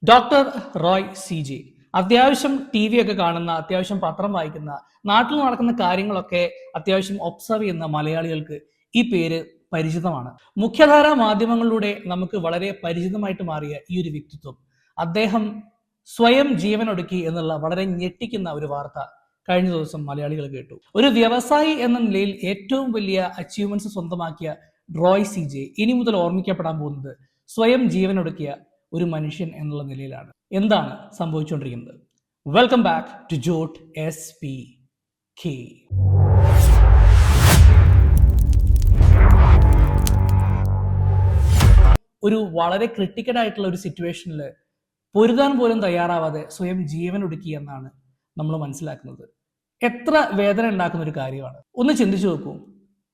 Doctor Roy CJ അത്യാവശ്യം TV ഒക്കെ കാണുന്ന, അത്യാവശ്യം പത്രം വായിക്കുന്ന, നാട്ടിൽ നടക്കുന്ന കാര്യങ്ങളൊക്കെ അത്യാവശ്യം ഒബ്സർവ് ചെയ്യുന്ന മലയാളികൾക്ക് ഈ പേര് പരിചിതമാണ്. മുഖ്യധാരാ മാധ്യമങ്ങളിലൂടെ നമുക്ക് വളരെ പരിചിതമായിട്ട് മാറിയ ഈ ഒരു വ്യക്തിത്വം, അദ്ദേഹം സ്വയം ജീവനൊടുക്കി എന്നുള്ള വളരെ ഞെട്ടിക്കുന്ന ഒരു വാർത്ത കഴിഞ്ഞ ദിവസം മലയാളികൾ കേട്ടു. ഒരു വ്യവസായി എന്ന നിലയിൽ ഏറ്റവും വലിയ അച്ചീവ്മെന്റ്സ് സ്വന്തമാക്കിയ റോയ് CJ ഇനി മുതൽ ഓർമ്മിക്കപ്പെടാൻ പോകുന്നത് സ്വയം ജീവനൊടുക്കിയ ഒരു മനുഷ്യൻ എന്നുള്ള നിലയിലാണ്. എന്താണ് സംഭവിച്ചുകൊണ്ടിരിക്കുന്നത്? Welcome back to Jot SPK. ഒരു വളരെ ക്രിട്ടിക്കൽ ആയിട്ടുള്ള ഒരു സിറ്റുവേഷനിൽ പൊരുതാൻ പോലും തയ്യാറാവാതെ സ്വയം ജീവൻ ഒടുക്കി എന്നാണ് നമ്മൾ മനസ്സിലാക്കുന്നത്. എത്ര വേദന ഉണ്ടാക്കുന്ന ഒരു കാര്യമാണ്. ഒന്ന് ചിന്തിച്ചു നോക്കൂ,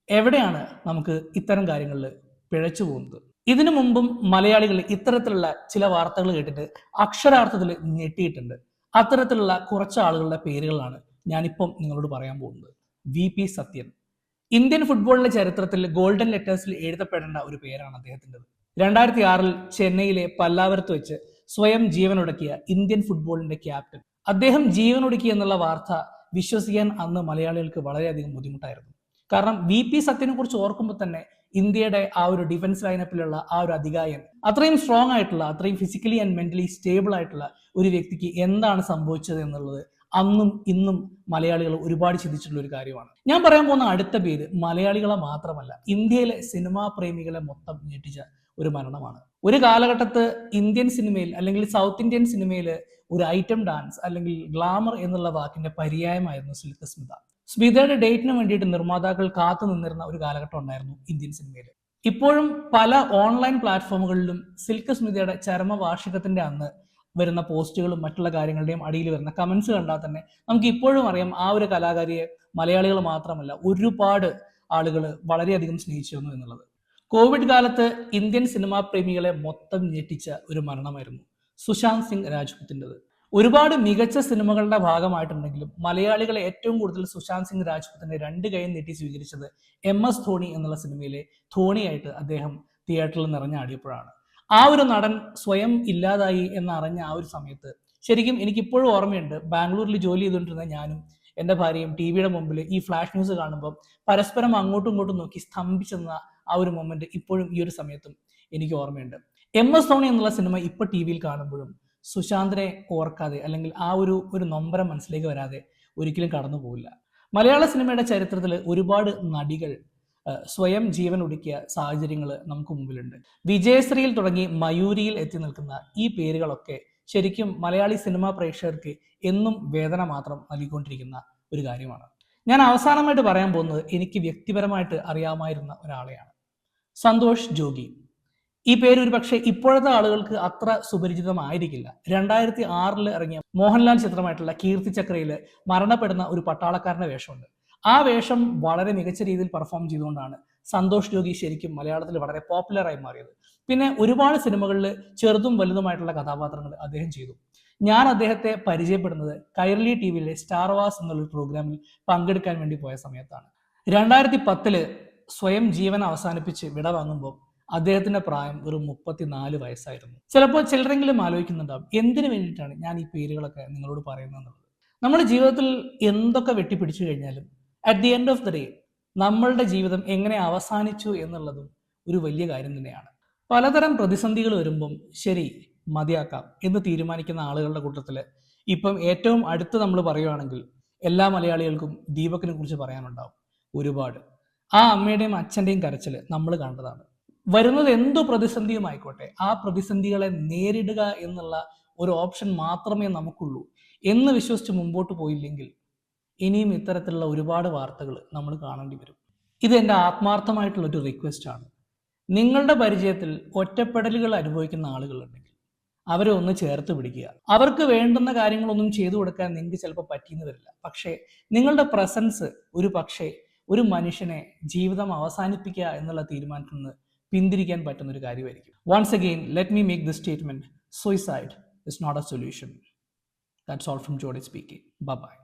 എവിടെയാണ് നമുക്ക് ഇത്തരം കാര്യങ്ങളിൽ പിഴച്ചു പോകുന്നത്? ഇതിനു മുമ്പും മലയാളികൾ ഇത്തരത്തിലുള്ള ചില വാർത്തകൾ കേട്ടിട്ട് അക്ഷരാർത്ഥത്തിൽ ഞെട്ടിയിട്ടുണ്ട്. അത്തരത്തിലുള്ള കുറച്ച് ആളുകളുടെ പേരുകളാണ് ഞാനിപ്പം നിങ്ങളോട് പറയാൻ പോകുന്നത്. VP സത്യൻ. ഇന്ത്യൻ ഫുട്ബോളിന്റെ ചരിത്രത്തിൽ ഗോൾഡൻ ലെറ്റേഴ്സിൽ എഴുതപ്പെടേണ്ട ഒരു പേരാണ് അദ്ദേഹത്തിൻ്റെത്. 2006 ചെന്നൈയിലെ പല്ലാവരത്ത് വെച്ച് സ്വയം ജീവനൊടുക്കിയ ഇന്ത്യൻ ഫുട്ബോളിന്റെ ക്യാപ്റ്റൻ. അദ്ദേഹം ജീവനൊടുക്കി എന്നുള്ള വാർത്ത വിശ്വസിക്കാൻ അന്ന് മലയാളികൾക്ക് വളരെയധികം ബുദ്ധിമുട്ടായിരുന്നു. കാരണം VP സത്യനെ കുറിച്ച് ഓർക്കുമ്പോൾ തന്നെ ഇന്ത്യയുടെ ആ ഒരു ഡിഫൻസ് ലൈനപ്പിലുള്ള ആ ഒരു അധികായൻ, അത്രയും സ്ട്രോങ് ആയിട്ടുള്ള, അത്രയും ഫിസിക്കലി ആൻഡ് മെന്റലി സ്റ്റേബിൾ ആയിട്ടുള്ള ഒരു വ്യക്തിക്ക് എന്താണ് സംഭവിച്ചത് എന്നുള്ളത് അന്നും ഇന്നും മലയാളികൾ ഒരുപാട് ചിന്തിച്ചിട്ടുള്ള ഒരു കാര്യമാണ്. ഞാൻ പറയാൻ പോകുന്ന അടുത്ത പേര് മലയാളികളെ മാത്രമല്ല, ഇന്ത്യയിലെ സിനിമാ പ്രേമികളെ മൊത്തം ഞെട്ടിച്ച ഒരു മരണമാണ്. ഒരു കാലഘട്ടത്ത് ഇന്ത്യൻ സിനിമയിൽ അല്ലെങ്കിൽ സൗത്ത് ഇന്ത്യൻ സിനിമയിൽ ഒരു ഐറ്റം ഡാൻസ് അല്ലെങ്കിൽ ഗ്ലാമർ എന്നുള്ള വാക്കിന്റെ പര്യായമായിരുന്നു സിൽക്ക് സ്മിത. സ്മിതയുടെ ഡേറ്റിന് വേണ്ടിയിട്ട് നിർമ്മാതാക്കൾ കാത്തു നിന്നിരുന്ന ഒരു കാലഘട്ടം ഉണ്ടായിരുന്നു ഇന്ത്യൻ സിനിമയിൽ. ഇപ്പോഴും പല ഓൺലൈൻ പ്ലാറ്റ്ഫോമുകളിലും സിൽക്ക് സ്മിതയുടെ ചരമവാർഷികത്തിന്റെ അന്ന് വരുന്ന പോസ്റ്റുകളും മറ്റുള്ള കാര്യങ്ങളുടെയും അടിയിൽ വരുന്ന കമന്റ്സ് കണ്ടാൽ തന്നെ നമുക്ക് ഇപ്പോഴും അറിയാം ആ ഒരു കലാകാരിയെ മലയാളികൾ മാത്രമല്ല ഒരുപാട് ആളുകൾ വളരെയധികം സ്നേഹിച്ചിരുന്നു എന്നുള്ളത്. കോവിഡ് കാലത്ത് ഇന്ത്യൻ സിനിമാ പ്രേമികളെ മൊത്തം ഞെട്ടിച്ച ഒരു മരണമായിരുന്നു സുശാന്ത് സിംഗ് രാജ്പുത്തിൻ്റെത്. ഒരുപാട് മികച്ച സിനിമകളുടെ ഭാഗമായിട്ടുണ്ടെങ്കിലും മലയാളികളെ ഏറ്റവും കൂടുതൽ സുശാന്ത് സിംഗ് രാജ്പുത്തിനെ രണ്ട് കൈയും നീട്ടി സ്വീകരിച്ചത് MS ധോണി എന്നുള്ള സിനിമയിലെ ധോണിയായിട്ട് അദ്ദേഹം തിയേറ്ററിൽ നിറഞ്ഞാടിയപ്പോഴാണ്. ആ ഒരു നടൻ സ്വയം ഇല്ലാതായി എന്നറിഞ്ഞ ആ ഒരു സമയത്ത് ശരിക്കും എനിക്കിപ്പോഴും ഓർമ്മയുണ്ട്, ബാംഗ്ലൂരിൽ ജോലി ചെയ്തുകൊണ്ടിരുന്ന ഞാനും എൻ്റെ ഭാര്യയും TV-യുടെ മുമ്പിൽ ഈ ഫ്ലാഷ് ന്യൂസ് കാണുമ്പോൾ പരസ്പരം അങ്ങോട്ടും ഇങ്ങോട്ടും നോക്കി സ്തംഭിച്ചെന്ന ആ ഒരു മൊമെന്റ് ഇപ്പോഴും ഈ ഒരു സമയത്തും എനിക്ക് ഓർമ്മയുണ്ട്. MS ധോണി എന്നുള്ള സിനിമ ഇപ്പോൾ TV-യിൽ കാണുമ്പോഴും സുശാന്തിനെ ഓർക്കാതെ അല്ലെങ്കിൽ ആ ഒരു നൊമ്പരം മനസ്സിലേക്ക് വരാതെ ഒരിക്കലും കടന്നു പോകില്ല. മലയാള സിനിമയുടെ ചരിത്രത്തിൽ ഒരുപാട് നടികൾ സ്വയം ജീവൻ ഒടുക്കിയ സാഹചര്യങ്ങൾ നമുക്ക് മുമ്പിലുണ്ട്. വിജയശ്രീയിൽ തുടങ്ങി മയൂരിയിൽ എത്തി നിൽക്കുന്ന ഈ പേരുകളൊക്കെ ശരിക്കും മലയാളി സിനിമാ പ്രേക്ഷകർക്ക് എന്നും വേദന മാത്രം നൽകിക്കൊണ്ടിരിക്കുന്ന ഒരു കാര്യമാണ്. ഞാൻ അവസാനമായിട്ട് പറയാൻ പോകുന്നത് എനിക്ക് വ്യക്തിപരമായിട്ട് അറിയാമായിരുന്ന ഒരാളെയാണ്, സന്തോഷ് ജോഗി. ഈ പേര് ഒരു പക്ഷേ ഇപ്പോഴത്തെ ആളുകൾക്ക് അത്ര സുപരിചിതമായിരിക്കില്ല. 2006 ഇറങ്ങിയ മോഹൻലാൽ ചിത്രമായിട്ടുള്ള കീർത്തി ചക്രയിൽ മരണപ്പെടുന്ന ഒരു പട്ടാളക്കാരന്റെ വേഷമുണ്ട്. ആ വേഷം വളരെ മികച്ച രീതിയിൽ പെർഫോം ചെയ്തുകൊണ്ടാണ് സന്തോഷ് ജോഗി ശരിക്കും മലയാളത്തിൽ വളരെ പോപ്പുലറായി മാറിയത്. പിന്നെ ഒരുപാട് സിനിമകളിൽ ചെറുതും വലുതുമായിട്ടുള്ള കഥാപാത്രങ്ങൾ അദ്ദേഹം ചെയ്തു. ഞാൻ അദ്ദേഹത്തെ പരിചയപ്പെടുന്നത് കൈരളി TV-യിലെ സ്റ്റാർ വാസ് എന്നുള്ള പ്രോഗ്രാമിൽ പങ്കെടുക്കാൻ വേണ്ടി പോയ സമയത്താണ്. 2010 സ്വയം ജീവൻ അവസാനിപ്പിച്ച് വിട വാങ്ങുമ്പോൾ അദ്ദേഹത്തിന്റെ പ്രായം വെറും 34 വയസ്സായിരുന്നു. ചിലപ്പോൾ ചിലരെങ്കിലും ആലോചിക്കുന്നുണ്ടാവും, എന്തിനു വേണ്ടിയിട്ടാണ് ഞാൻ ഈ പേരുകളൊക്കെ നിങ്ങളോട് പറയുന്നത്. നമ്മുടെ ജീവിതത്തിൽ എന്തൊക്കെ വെട്ടിപ്പിടിച്ചു കഴിഞ്ഞാലും at the end of the day നമ്മളുടെ ജീവിതം എങ്ങനെ അവസാനിച്ചു എന്നുള്ളതും ഒരു വലിയ കാര്യം തന്നെയാണ്. പലതരം പ്രതിസന്ധികൾ വരുമ്പം ശരി മതിയാക്കാം എന്ന് തീരുമാനിക്കുന്ന ആളുകളുടെ കൂട്ടത്തിൽ ഇപ്പം ഏറ്റവും അടുത്ത് നമ്മൾ പറയുകയാണെങ്കിൽ എല്ലാ മലയാളികൾക്കും ദീപകിനെ കുറിച്ച് പറയാനുണ്ടാവും ഒരുപാട്. ആ അമ്മയുടെയും അച്ഛൻ്റെയും കരച്ചിൽ നമ്മൾ കണ്ടതാണ്. വരുന്നത് എന്തു പ്രതിസന്ധിയും ആയിക്കോട്ടെ, ആ പ്രതിസന്ധികളെ നേരിടുക എന്നുള്ള ഒരു ഓപ്ഷൻ മാത്രമേ നമുക്കുള്ളൂ എന്ന് വിശ്വസിച്ച് മുമ്പോട്ട് പോയില്ലെങ്കിൽ ഇനിയും ഇത്തരത്തിലുള്ള ഒരുപാട് വാർത്തകൾ നമ്മൾ കാണേണ്ടി വരും. ഇത് എൻ്റെ ആത്മാർത്ഥമായിട്ടുള്ള ഒരു റിക്വസ്റ്റ് ആണ്. നിങ്ങളുടെ പരിചയത്തിൽ ഒറ്റപ്പെടലുകൾ അനുഭവിക്കുന്ന ആളുകളുണ്ടെങ്കിൽ അവരെ ഒന്ന് ചേർത്ത് പിടിക്കുക. അവർക്ക് വേണ്ടുന്ന കാര്യങ്ങളൊന്നും ചെയ്തു കൊടുക്കാൻ നിങ്ങൾക്ക് ചിലപ്പോൾ പറ്റിയെന്ന് വരില്ല, പക്ഷേ നിങ്ങളുടെ പ്രസൻസ് ഒരു മനുഷ്യനെ ജീവിതം അവസാനിപ്പിക്കുക എന്നുള്ള തീരുമാനത്തിൽ നിന്ന് പിന്തിരിക്കാൻ പറ്റുന്ന ഒരു കാര്യമായിരിക്കും. Once again let me make this statement: suicide is not a solution. That's all from Jodi speaking. Bye bye.